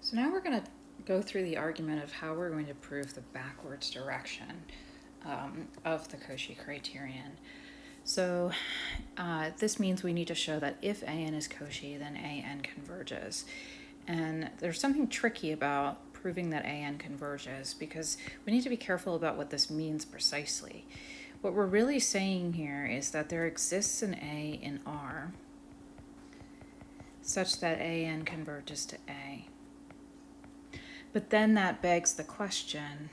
So now we're going to go through the argument of how we're going to prove the backwards direction of the Cauchy criterion. So this means we need to show that if AN is Cauchy, then AN converges. And there's something tricky about proving that AN converges because we need to be careful about what this means precisely. What we're really saying here is that there exists an A in R such that AN converges to A. But then that begs the question,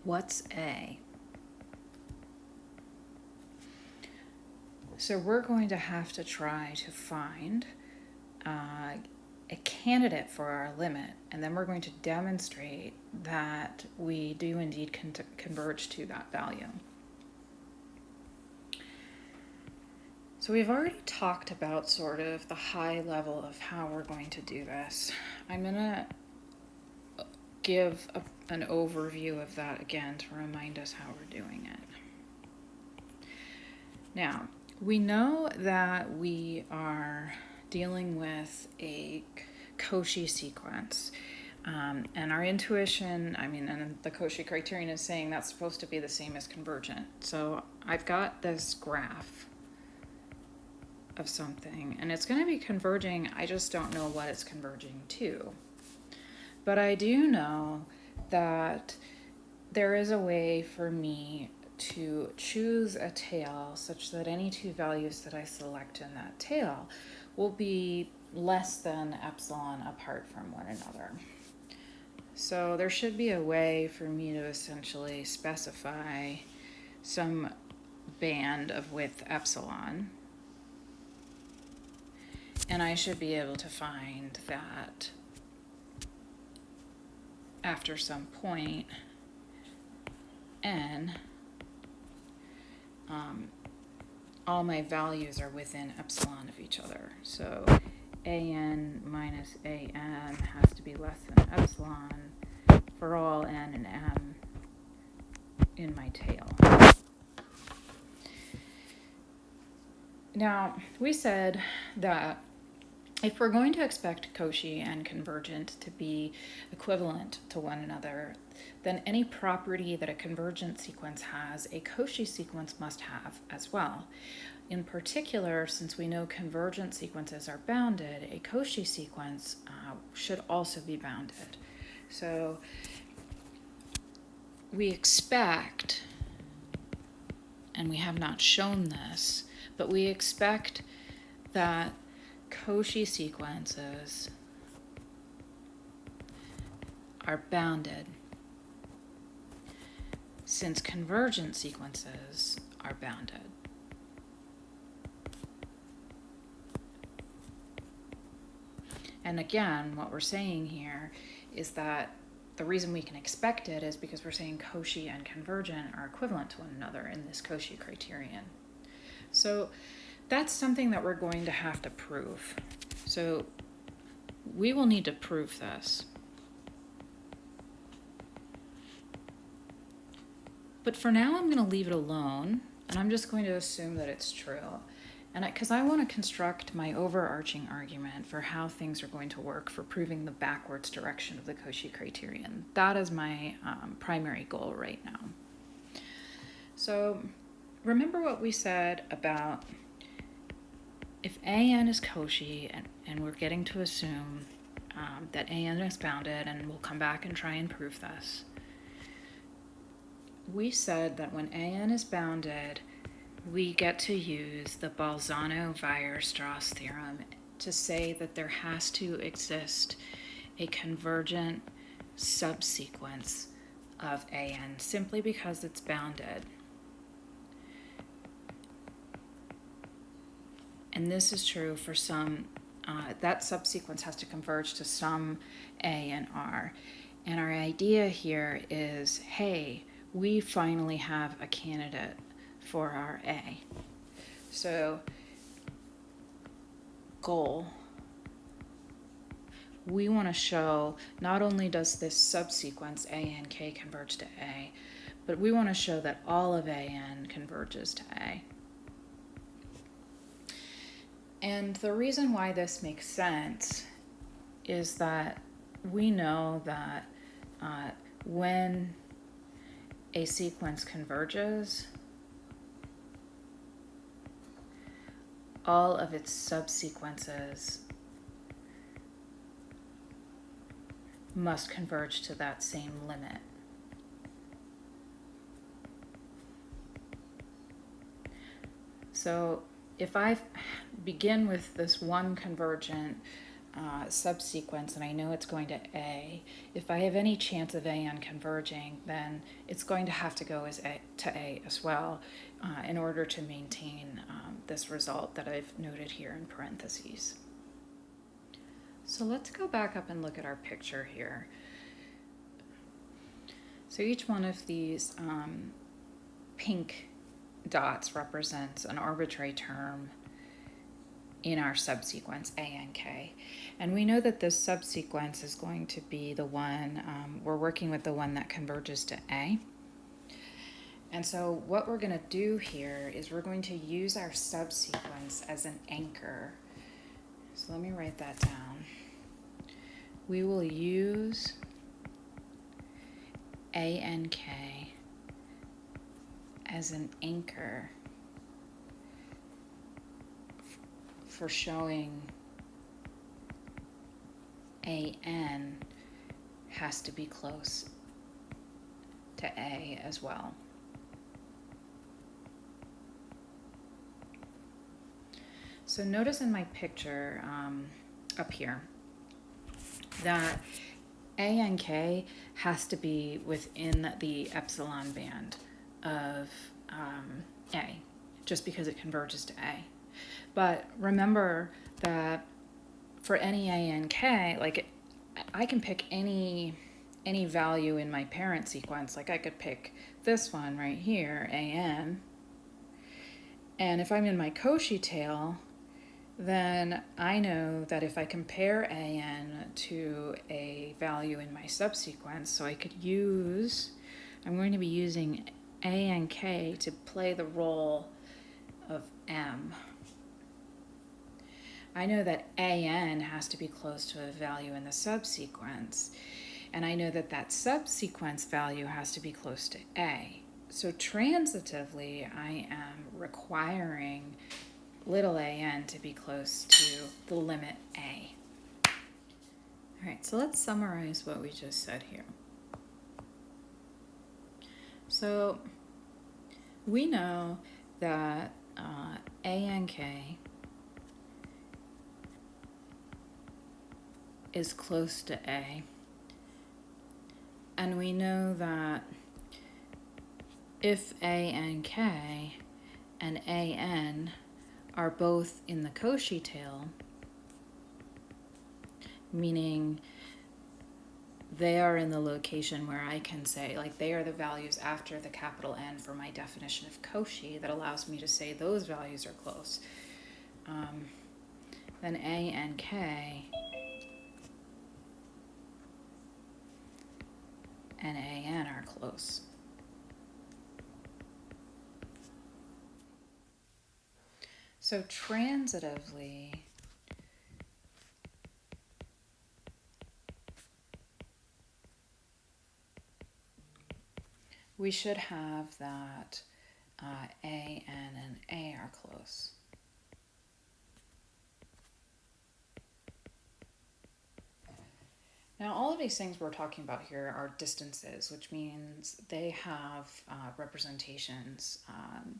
what's A? So we're going to have to try to find a candidate for our limit, and then we're going to demonstrate that we do indeed converge to that value. So we've already talked about sort of the high level of how we're going to do this. I'm going to give an overview of that again to remind us how we're doing it. Now, we know that we are dealing with a Cauchy sequence. And our intuition, and the Cauchy criterion is saying that's supposed to be the same as convergent. So I've got this graph of something, and it's going to be converging. I just don't know what it's converging to. But I do know that there is a way for me to choose a tail such that any two values that I select in that tail will be less than epsilon apart from one another. So there should be a way for me to essentially specify some band of width epsilon, and I should be able to find that after some point n, all my values are within epsilon of each other. So an minus an has to be less than epsilon for all n and m in my tail. Now, we said that if we're going to expect Cauchy and convergent to be equivalent to one another, then any property that a convergent sequence has, a Cauchy sequence must have as well. In particular, since we know convergent sequences are bounded, a Cauchy sequence should also be bounded. So we expect, and we have not shown this, but we expect that Cauchy sequences are bounded since convergent sequences are bounded. And again, what we're saying here is that the reason we can expect it is because we're saying Cauchy and convergent are equivalent to one another in this Cauchy criterion. So that's something that we're going to have to prove. So we will need to prove this. But for now, I'm going to leave it alone, and I'm just going to assume that it's true. And because I want to construct my overarching argument for how things are going to work for proving the backwards direction of the Cauchy criterion. That is my primary goal right now. So remember what we said about if AN is Cauchy, and we're getting to assume that AN is bounded, and we'll come back and try and prove this. We said that when AN is bounded, we get to use the Bolzano-Weierstrass theorem to say that there has to exist a convergent subsequence of AN simply because it's bounded. And this is true for some, that subsequence has to converge to some A and R. And our idea here is, hey, we finally have a candidate for our A. So, goal, we want to show not only does this subsequence A and K converge to A, but we want to show that all of AN converges to A. And the reason why this makes sense is that we know that when a sequence converges, all of its subsequences must converge to that same limit. So if I begin with this one convergent subsequence and I know it's going to A, if I have any chance of AN converging, then it's going to have to go to A as well in order to maintain this result that I've noted here in parentheses. So let's go back up and look at our picture here. So each one of these pink dots represents an arbitrary term in our subsequence A and K. And we know that this subsequence is going to be the one, we're working with the one that converges to A. And so what we're going to do here is we're going to use our subsequence as an anchor. So let me write that down. We will use A and K as an anchor for showing AN has to be close to A as well. So notice in my picture up here that A and K has to be within the epsilon band of A, just because it converges to A. But remember that for any A and K, like I can pick any value in my parent sequence. Like I could pick this one right here, AN. And if I'm in my Cauchy tail, then I know that if I compare AN to a value in my subsequence, so I could use, I'm going to be using A and K to play the role of M. I know that AN has to be close to a value in the subsequence, and I know that that subsequence value has to be close to A. So transitively, I am requiring little an to be close to the limit A. All right, so let's summarize what we just said here. So we know that A and K is close to A, and we know that if A and K and AN are both in the Cauchy tail, meaning they are in the location where I can say, like they are the values after the capital N for my definition of Cauchy that allows me to say those values are close, then A and K and AN are close. So transitively, we should have that AN and A are close. Now, all of these things we're talking about here are distances, which means they have representations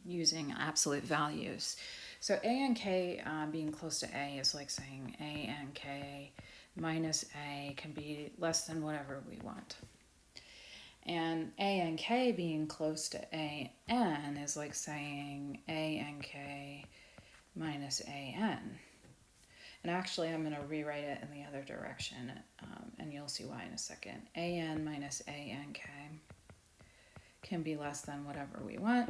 using absolute values. So A and K being close to A is like saying A and K minus A can be less than whatever we want. And A and K being close to AN is like saying A and K minus AN. And actually, I'm going to rewrite it in the other direction, and you'll see why in a second. AN minus ANK can be less than whatever we want.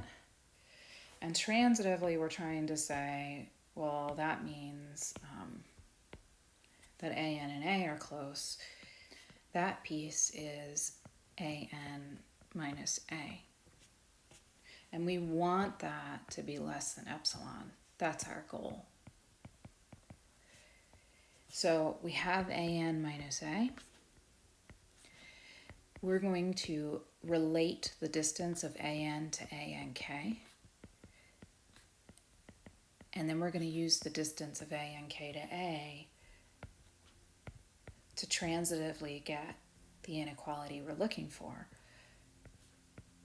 And transitively, we're trying to say, well, that means that AN and A are close. That piece is AN minus A. And we want that to be less than epsilon. That's our goal. So we have an minus a. We're going to relate the distance of an to ank. And then we're going to use the distance of ank to a to transitively get the inequality we're looking for.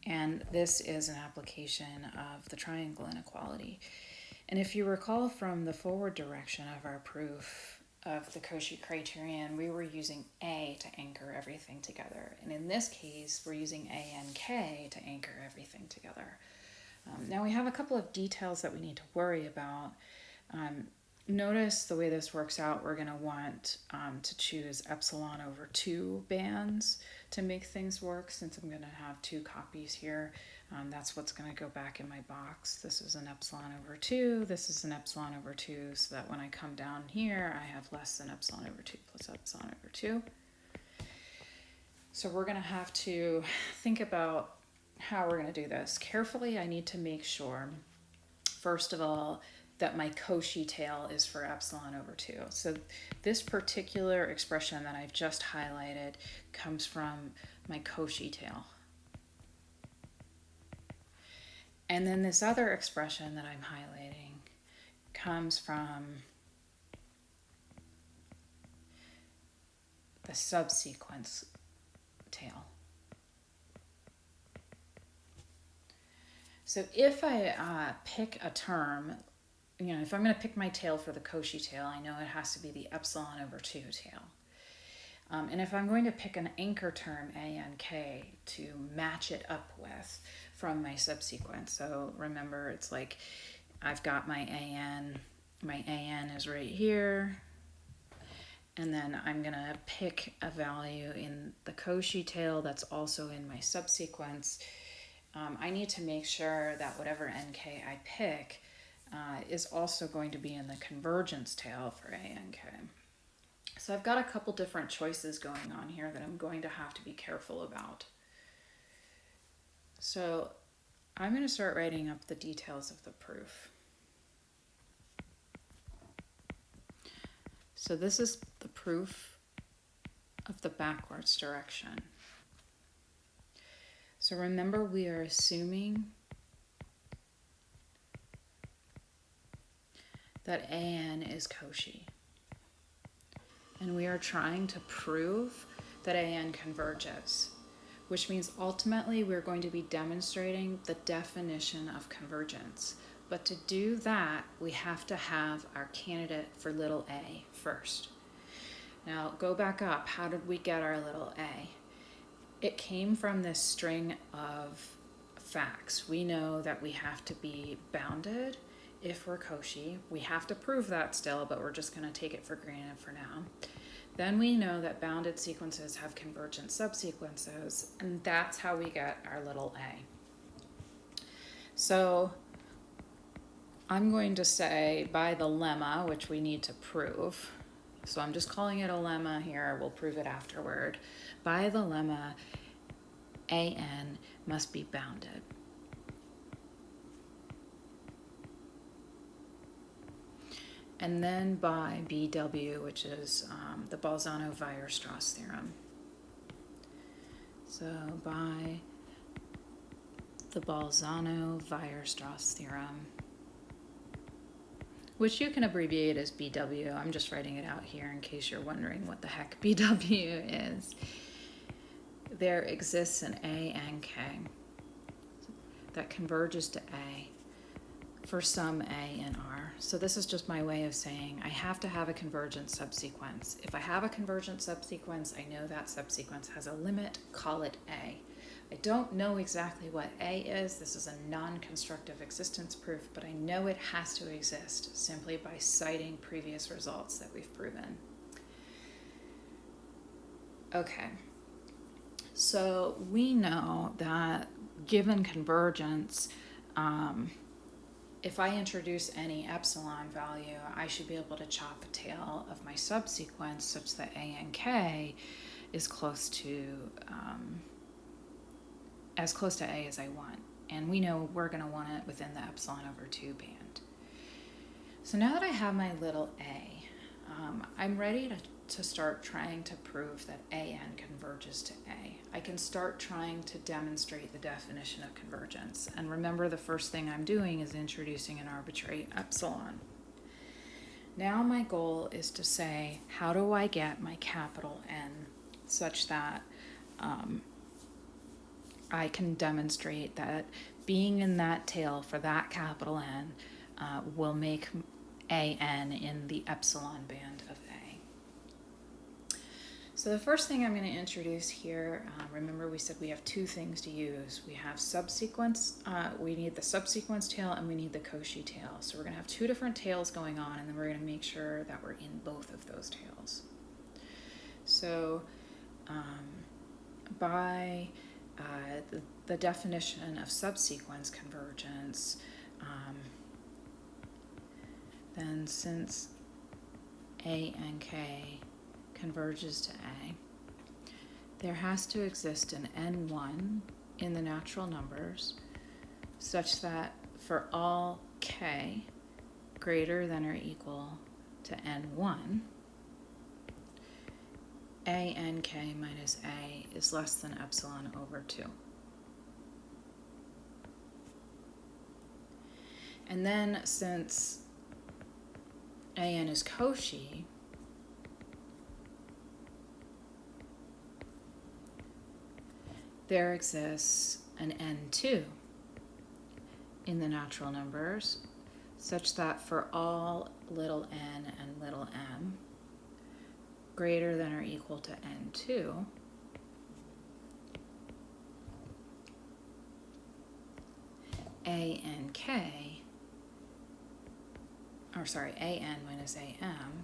And this is an application of the triangle inequality. And if you recall from the forward direction of our proof of the Cauchy criterion, we were using A to anchor everything together. And in this case, we're using A and K to anchor everything together. Now we have a couple of details that we need to worry about. Notice the way this works out, we're going to want to choose epsilon over 2 bands to make things work, since I'm going to have 2 copies here. That's what's going to go back in my box. This is an epsilon over 2, this is an epsilon over 2, so that when I come down here, I have less than epsilon over 2 plus epsilon over 2. So we're going to have to think about how we're going to do this. Carefully, I need to make sure, first of all, that my Cauchy tail is for epsilon over 2. So this particular expression that I've just highlighted comes from my Cauchy tail. And then this other expression that I'm highlighting comes from the subsequence tail. So if I pick a term, if I'm going to pick my tail for the Cauchy tail, I know it has to be the epsilon over 2 tail. And if I'm going to pick an anchor term, a and k, to match it up with from my subsequence. So remember, it's like I've got my an is right here, and then I'm going to pick a value in the Cauchy tail that's also in my subsequence. I need to make sure that whatever nk I pick is also going to be in the convergence tail for ank. So I've got a couple different choices going on here that I'm going to have to be careful about. So I'm going to start writing up the details of the proof. So this is the proof of the backwards direction. So remember, we are assuming that an is Cauchy. And we are trying to prove that an converges, which means ultimately we're going to be demonstrating the definition of convergence. But to do that, we have to have our candidate for little a first. Now go back up. How did we get our little a? It came from this string of facts. We know that we have to be bounded if we're Cauchy. We have to prove that still, but we're just going to take it for granted for now. Then we know that bounded sequences have convergent subsequences, and that's how we get our little a. So I'm going to say by the lemma, which we need to prove, so I'm just calling it a lemma here, we'll prove it afterward. By the lemma, an must be bounded. And then by BW, which is the Bolzano-Weierstrass theorem. So by the Bolzano-Weierstrass theorem, which you can abbreviate as BW. I'm just writing it out here in case you're wondering what the heck BW is. There exists an A and K that converges to A for some A in R. So this is just my way of saying I have to have a convergent subsequence. If I have a convergent subsequence, I know that subsequence has a limit, call it A. I don't know exactly what A is. This is a non-constructive existence proof, but I know it has to exist simply by citing previous results that we've proven. Okay, so we know that given convergence, if I introduce any epsilon value, I should be able to chop a tail of my subsequence such that A and K is close to as close to A as I want. And we know we're going to want it within the epsilon over 2 band. So now that I have my little a, I'm ready to start trying to prove that AN converges to A. I can start trying to demonstrate the definition of convergence. And remember, the first thing I'm doing is introducing an arbitrary epsilon. Now my goal is to say, how do I get my capital N such that I can demonstrate that being in that tail for that capital N will make AN in the epsilon band of A. So the first thing I'm going to introduce here, remember we said we have two things to use. We have subsequence, we need the subsequence tail and we need the Cauchy tail. So we're going to have two different tails going on, and then we're going to make sure that we're in both of those tails. So by the definition of subsequence convergence, then since A and K converges to A, there has to exist an N1 in the natural numbers such that for all K greater than or equal to N1, ANK minus A is less than epsilon over 2. And then since AN is Cauchy, there exists an N2 in the natural numbers such that for all little n and little m greater than or equal to N2, AN minus AM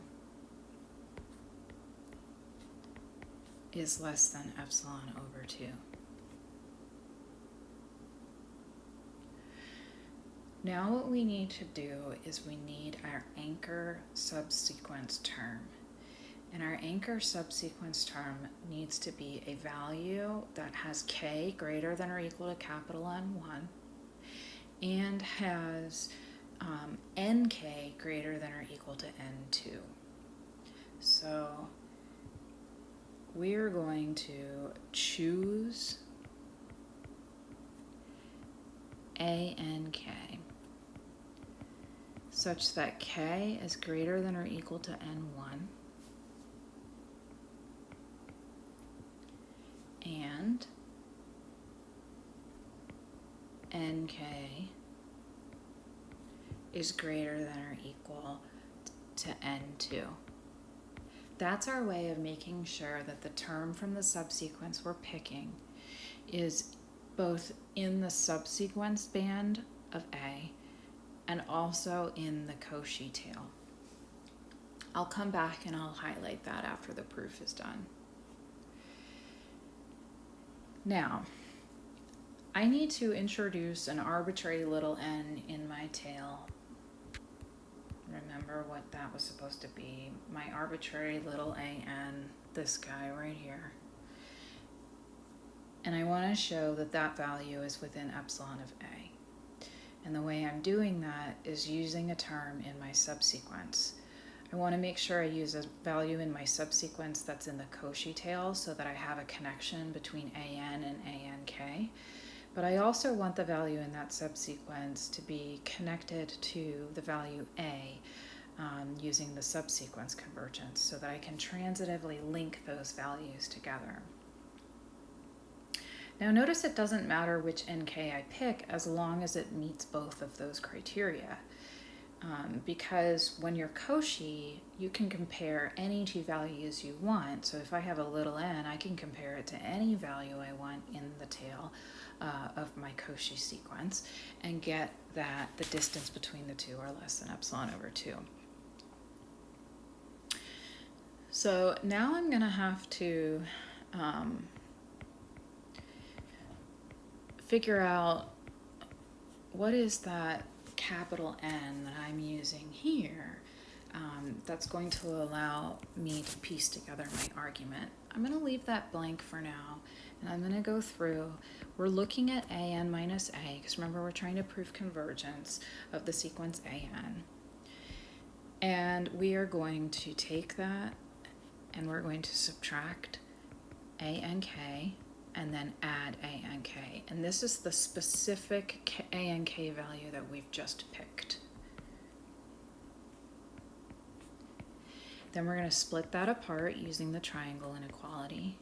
is less than epsilon over 2. Now what we need to do is we need our anchor subsequence term. And our anchor subsequence term needs to be a value that has K greater than or equal to capital N1 and has NK greater than or equal to N2. So we're going to choose ANK such that K is greater than or equal to N1 and NK is greater than or equal to N2. That's our way of making sure that the term from the subsequence we're picking is both in the subsequence band of A and also in the Cauchy tail. I'll come back and I'll highlight that after the proof is done. Now, I need to introduce an arbitrary little n in my tail. Remember what that was supposed to be. My arbitrary little an, this guy right here. And I want to show that that value is within epsilon of A. And the way I'm doing that is using a term in my subsequence. I want to make sure I use a value in my subsequence that's in the Cauchy tail so that I have a connection between AN and ANK. But I also want the value in that subsequence to be connected to the value A using the subsequence convergence so that I can transitively link those values together. Now notice it doesn't matter which NK I pick as long as it meets both of those criteria. Because when you're Cauchy, you can compare any two values you want. So if I have a little n, I can compare it to any value I want in the tail of my Cauchy sequence and get that the distance between the two are less than epsilon over 2. So now I'm going to have to figure out what is that capital N that I'm using here that's going to allow me to piece together my argument. I'm going to leave that blank for now, and I'm going to go through. We're looking at AN minus A, because remember we're trying to prove convergence of the sequence AN. And we are going to take that and we're going to subtract a and k and then add a and k. And this is the specific a and k value that we've just picked. Then we're going to split that apart using the triangle inequality.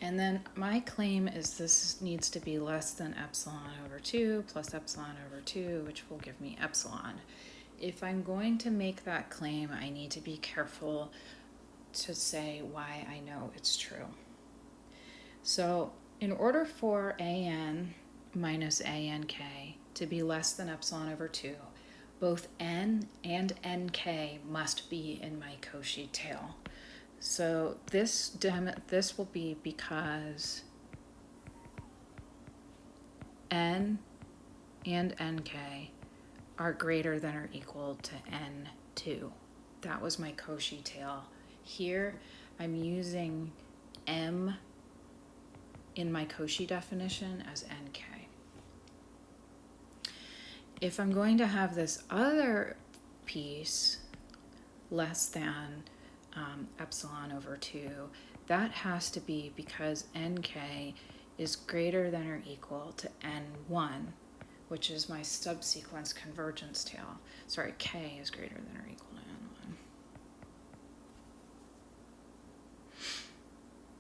And then my claim is this needs to be less than epsilon over 2 plus epsilon over 2, which will give me epsilon. If I'm going to make that claim, I need to be careful to say why I know it's true. So in order for an minus a and k to be less than epsilon over 2, both n and nk must be in my Cauchy tail. So this will be because n and nk are greater than or equal to n2. That was my Cauchy tail. Here I'm using m in my Cauchy definition as nk. If I'm going to have this other piece less than epsilon over 2, that has to be because nk is greater than or equal to n1, which is my subsequence convergence tail. Sorry, k is greater than or equal to n1.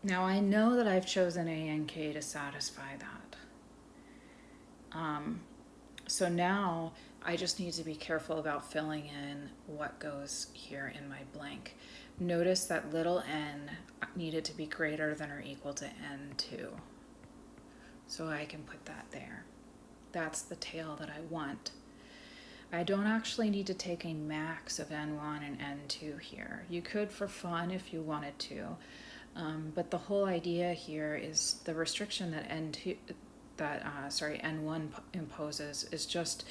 Now I know that I've chosen a and k to satisfy that. So now I just need to be careful about filling in what goes here in my blank. Notice that little n needed to be greater than or equal to n2. So I can put that there. That's the tail that I want. I don't actually need to take a max of n1 and n2 here. You could for fun if you wanted to, but the whole idea here is the restriction that n1 imposes is just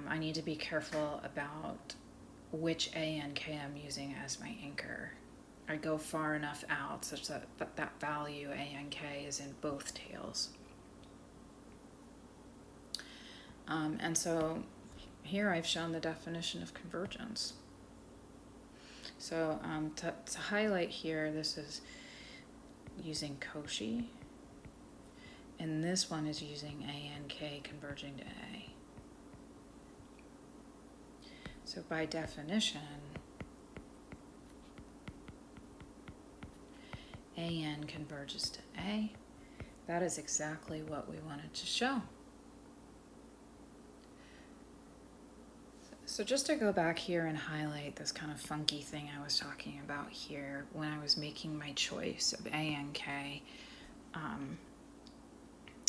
I need to be careful about which a and k I'm using as my anchor. I go far enough out such that that value a and k is in both tails. And so here I've shown the definition of convergence. So to highlight here, this is using Cauchy, and this one is using a and k converging to a. So by definition, an converges to a. That is exactly what we wanted to show. So just to go back here and highlight this kind of funky thing I was talking about here when I was making my choice of a and k,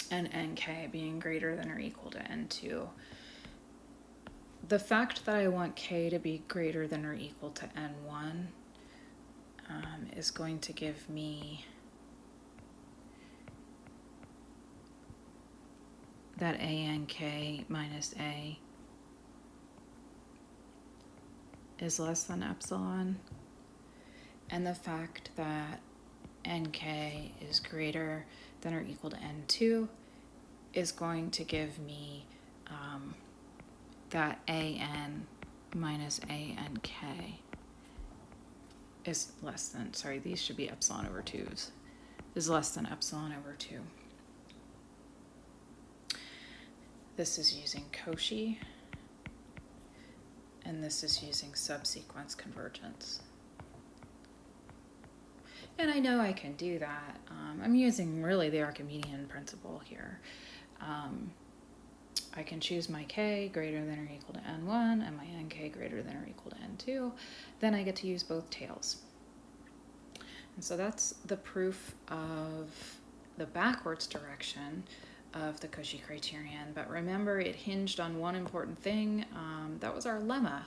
and nk being greater than or equal to n2. The fact that I want k to be greater than or equal to n1 is going to give me that a and k minus a is less than epsilon, and the fact that nk is greater than or equal to n2 is going to give me that an minus a and k is less than, sorry, these should be epsilon over 2's, is less than epsilon over 2. This is using Cauchy, and this is using subsequence convergence. And I know I can do that. I'm using really the Archimedean principle here. I can choose my k greater than or equal to n1 and my nk greater than or equal to n2. Then I get to use both tails. And so that's the proof of the backwards direction of the Cauchy criterion. But remember, it hinged on one important thing. That was our lemma.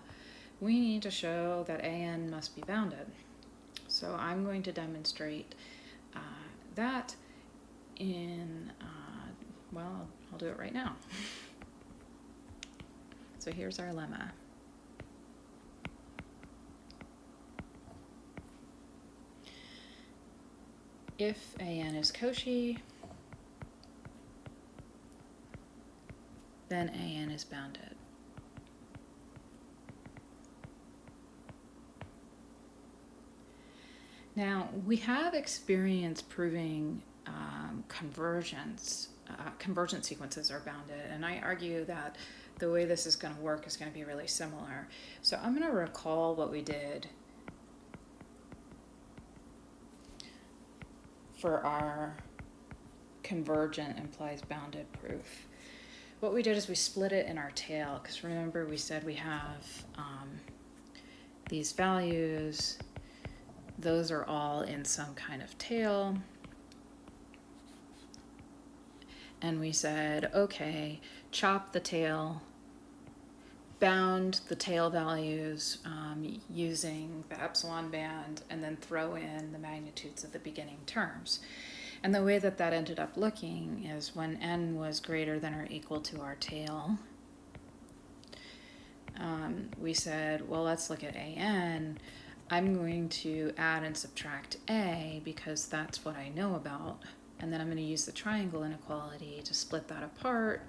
We need to show that an must be bounded. So I'm going to demonstrate that in, well, I'll do it right now. So here's our lemma. If an is Cauchy, then AN is bounded. Now, we have experience proving convergent sequences are bounded, and I argue that the way this is going to work is going to be really similar. So I'm going to recall what we did for our convergent implies bounded proof. What we did is we split it in our tail, because remember we said we have these values. Those are all in some kind of tail. And we said, okay, chop the tail, bound the tail values using the epsilon band, and then throw in the magnitudes of the beginning terms. And the way that that ended up looking is when n was greater than or equal to our tail, we said, well, let's look at an. I'm going to add and subtract a because that's what I know about. And then I'm going to use the triangle inequality to split that apart.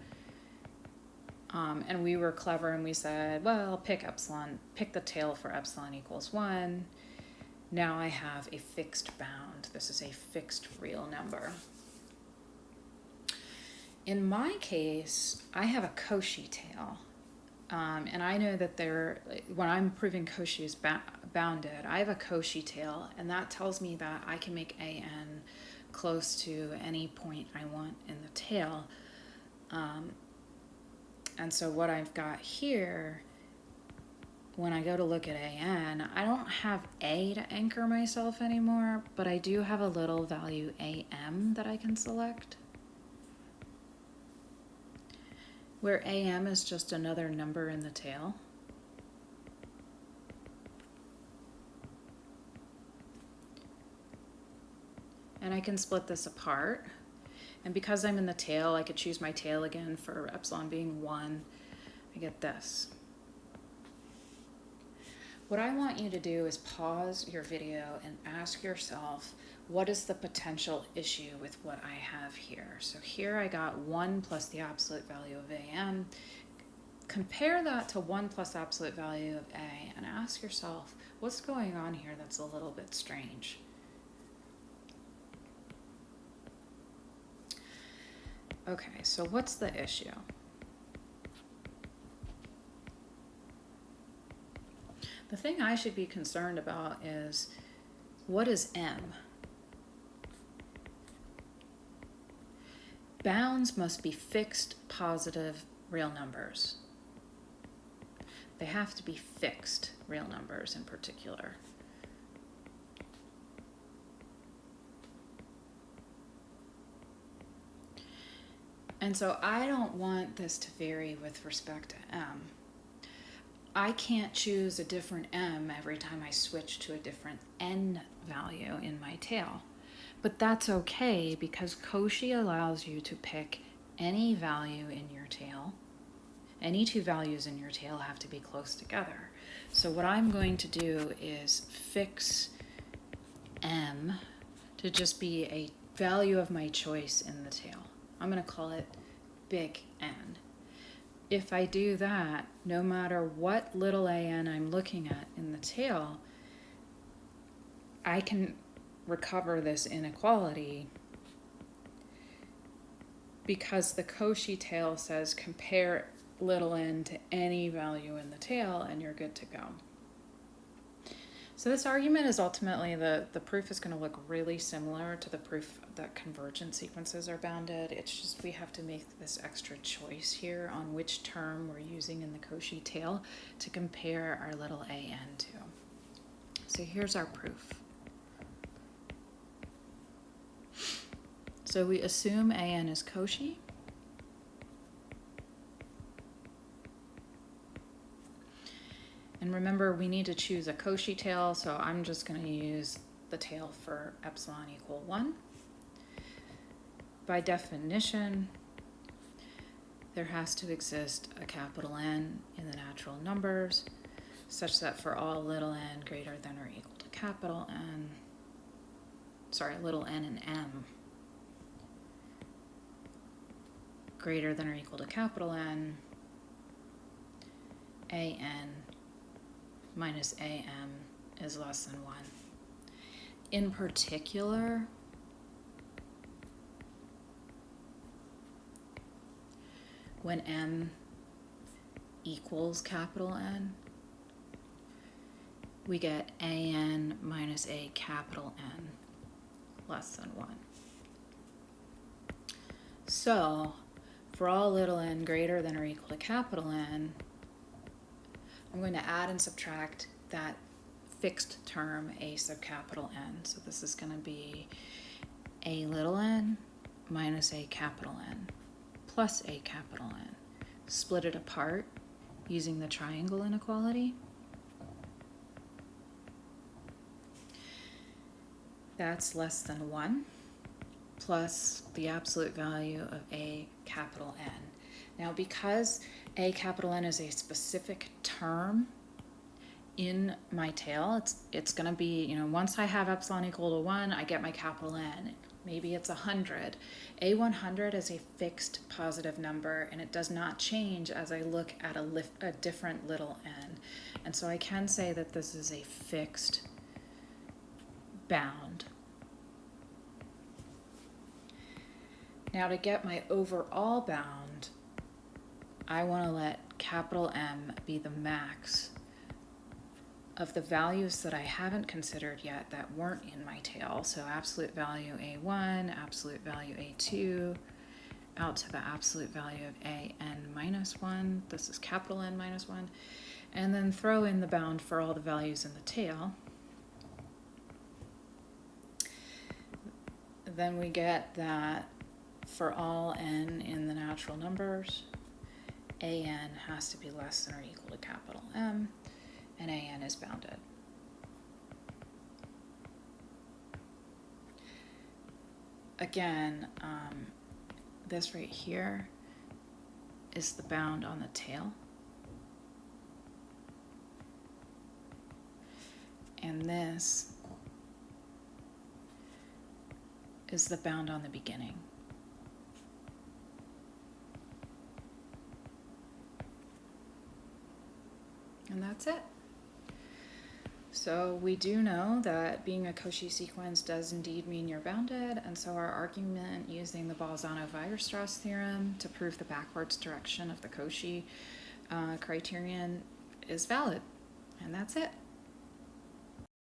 And we were clever and we said, well, pick the tail for epsilon equals 1. Now I have a fixed bound. This is a fixed real number. In my case, I have a Cauchy tail. And I know that when I'm proving Cauchy is bounded, I have a Cauchy tail, and that tells me that I can make an close to any point I want in the tail. And so what I've got here, when I go to look at an, I don't have a to anchor myself anymore, but I do have a little value am that I can select, where am is just another number in the tail. And I can split this apart. And because I'm in the tail, I could choose my tail again for epsilon being 1. I get this. What I want you to do is pause your video and ask yourself, what is the potential issue with what I have here? So here I got 1 plus the absolute value of am. Compare that to 1 plus absolute value of a and ask yourself, what's going on here that's a little bit strange? Okay, so what's the issue? The thing I should be concerned about is, what is m? Bounds must be fixed positive real numbers. They have to be fixed real numbers in particular. And so I don't want this to vary with respect to m. I can't choose a different m every time I switch to a different n value in my tail. But that's okay because Cauchy allows you to pick any value in your tail. Any two values in your tail have to be close together. So what I'm going to do is fix m to just be a value of my choice in the tail. I'm going to call it big N. If I do that, no matter what little an I'm looking at in the tail, I can recover this inequality because the Cauchy tail says compare little n to any value in the tail and you're good to go. So this argument is ultimately, the proof is going to look really similar to the proof that convergent sequences are bounded. It's just we have to make this extra choice here on which term we're using in the Cauchy tail to compare our little an to. So here's our proof. So we assume an is Cauchy. And remember, we need to choose a Cauchy tail, so I'm just going to use the tail for epsilon equal 1. By definition, there has to exist a capital N in the natural numbers, such that for all little n greater than or equal to capital N, little n and m greater than or equal to capital N, AN minus AM is less than 1. In particular, when M equals capital N, we get AN minus A capital N less than 1. So, for all little n greater than or equal to capital N, I'm going to add and subtract that fixed term A sub capital N. So this is going to be A little n minus A capital N plus A capital N. Split it apart using the triangle inequality. That's less than 1 plus the absolute value of A capital N. Now, because A capital N is a specific term in my tail, it's going to be, you know, once I have epsilon equal to 1, I get my capital N. Maybe it's 100. A100 is a fixed positive number, and it does not change as I look at a different little n. And so I can say that this is a fixed bound. Now, to get my overall bound, I want to let capital M be the max of the values that I haven't considered yet that weren't in my tail. So absolute value A1, absolute value A2, out to the absolute value of AN minus 1. This is capital N minus 1. And then throw in the bound for all the values in the tail. Then we get that for all n in the natural numbers, AN has to be less than or equal to capital M, and AN is bounded. Again, this right here is the bound on the tail. And this is the bound on the beginning. And that's it. So we do know that being a Cauchy sequence does indeed mean you're bounded, and so our argument using the Bolzano-Weierstrass theorem to prove the backwards direction of the Cauchy criterion is valid. And that's it.